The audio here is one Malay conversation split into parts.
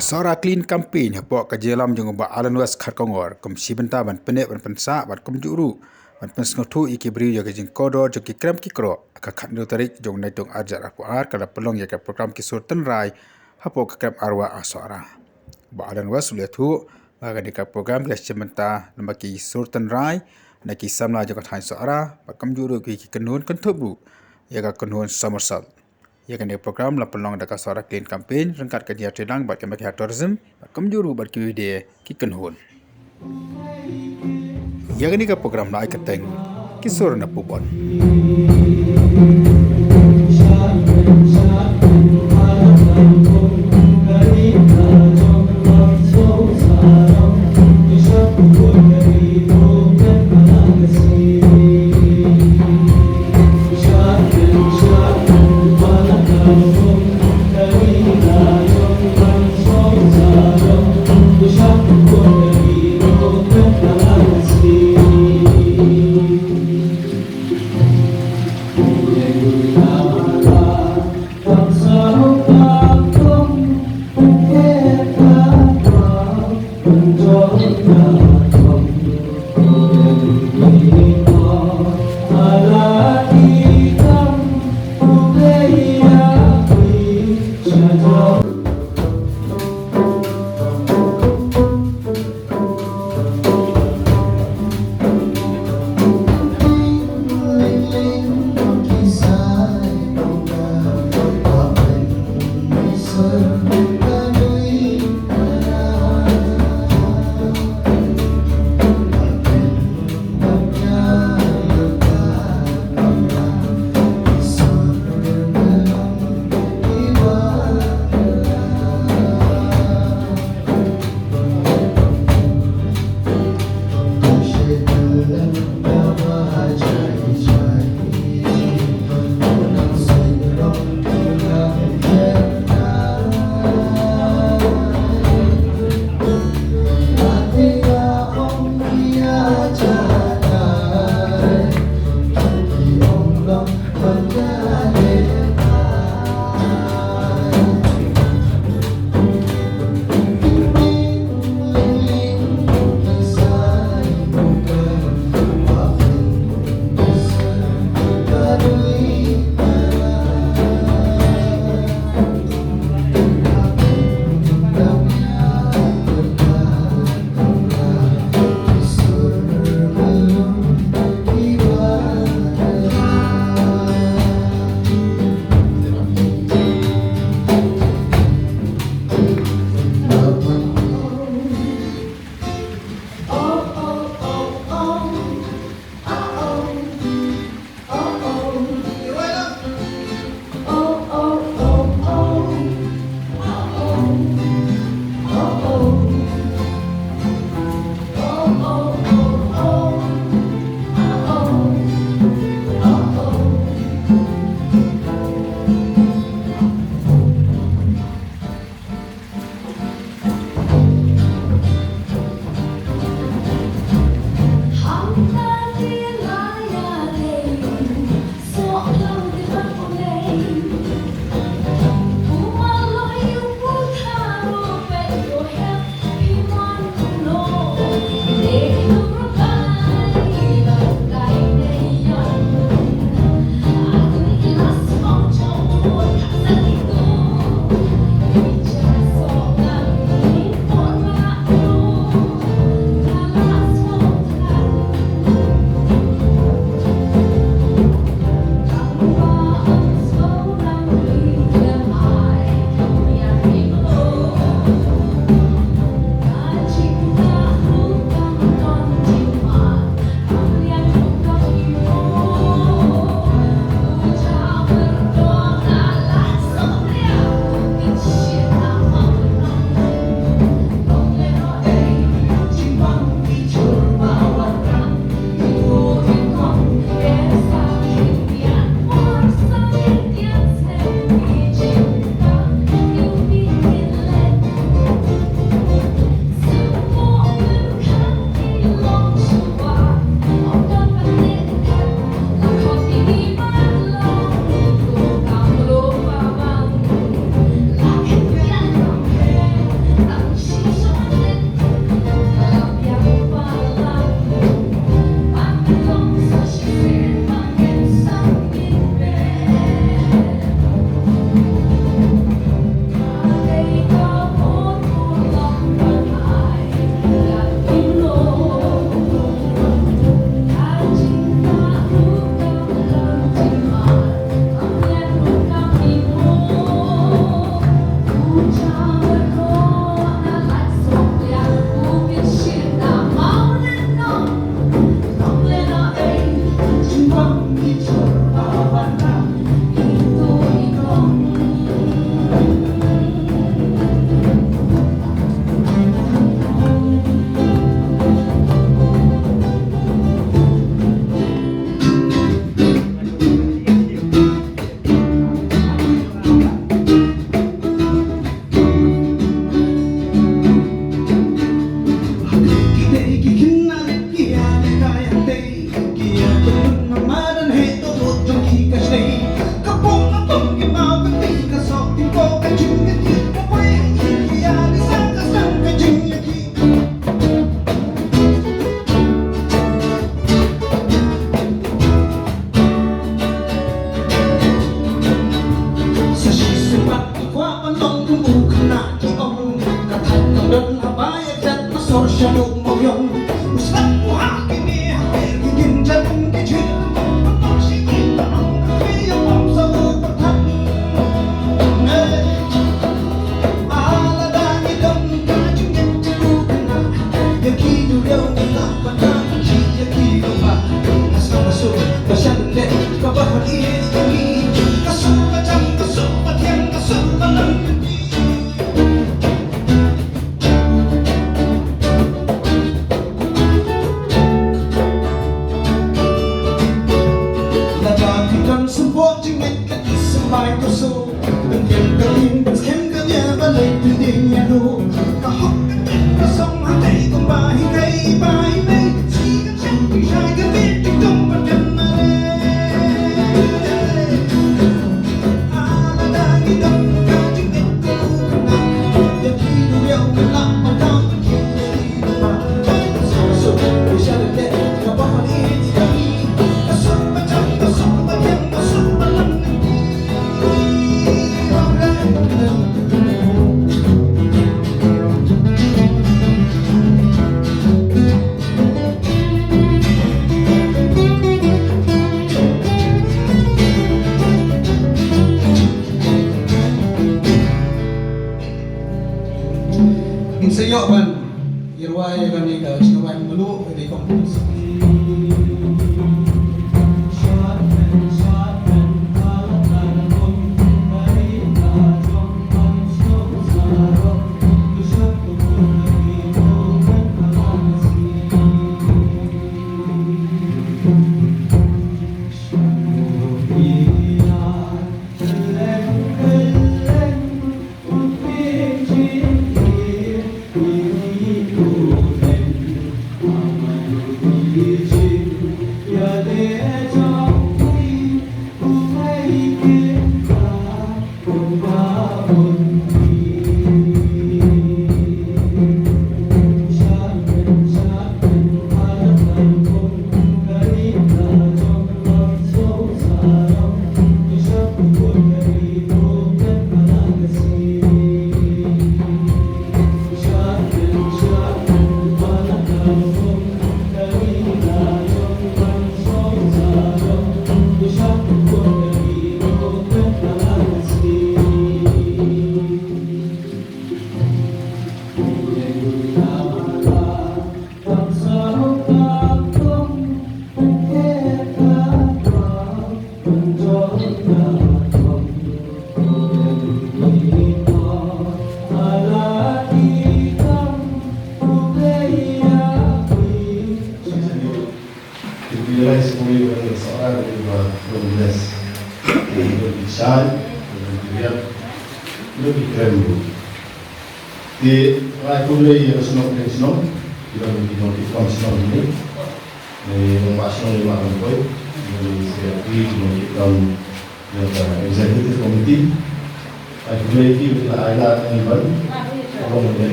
Kasora clean campaign hapok kajelam jeng ba Alan West kharkongor kum sibenta ban pene ban pensa ban kum juru ban pensngotu iki bri ya jeng kodo jeng ki kram ki kro ka khatnu tarik jong nai tong ajar aku ar kala pelong ya ka program ki surten rai hapok ka kram arwa asora ba Alan West letu ga di ka program les cementa nambaki surten rai na ki samla jeng thai sora ba kum juru ki kenun kentubu ya ka kenun somersault ya kan program la pelong da kasara clean campaign rengkat ke dia tedang bat kemek tourism kemjuru bat ki de ki kenhun ya kan ka program la ikateng kisur na pupon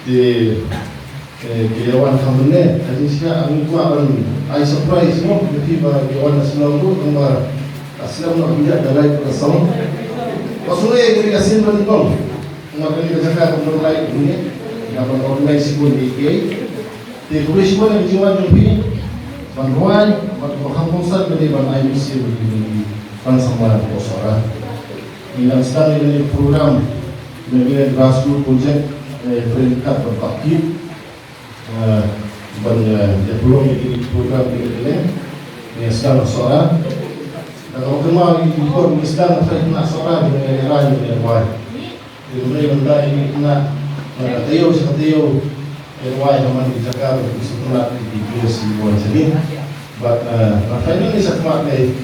di Kejawan Kamene, jadi saya angin kuat dan I surprise mo, jadi Kejawan Nasional tu nomor aslam nak bijak dalai perasaan. Pasulnya yang dikasih berikut, maka kita cakap untuk lain ini, dapat organisasi pun di KI. Di polisi pun yang dijual lebih, bantuan, bantuan kampungsan dari bantuan IMC begini, pansama posora. Ini sekarang ini program mengenai grassroots project peringkat berbakti. Belum ini program ini sekarang seorang kalau kenal ini pun sekarang saya nak seorang dengan lain dengan lain jadi benda ini nak tayo sa tayo lain naman di Jakarta di sekolah di Bios di Buan jadi but finally sa kemarin